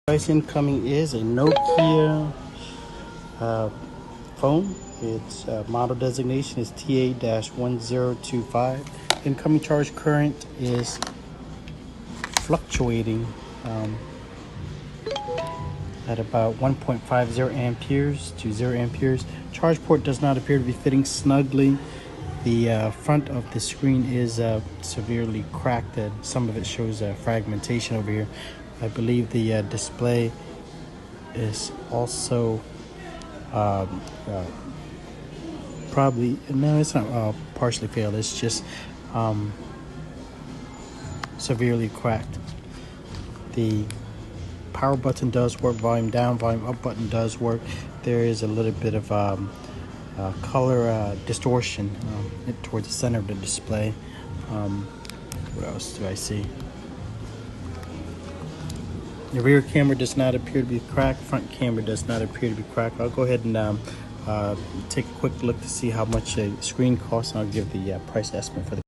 Device incoming is a Nokia phone. Its model designation is TA-1025. Incoming charge current is fluctuating at about 1.50 amperes to 0 amperes. Charge port does not appear to be fitting snugly. The front of the screen is severely cracked, and some of it shows fragmentation over here. I believe the display is also probably, no, it's not partially failed, it's just severely cracked. The power button does work, volume down, volume up button does work. There is a little bit of color distortion towards the center of the display. What else do I see? The rear camera does not appear to be cracked. Front camera does not appear to be cracked. I'll go ahead and take a quick look to see how much a screen costs, and I'll give the price estimate for the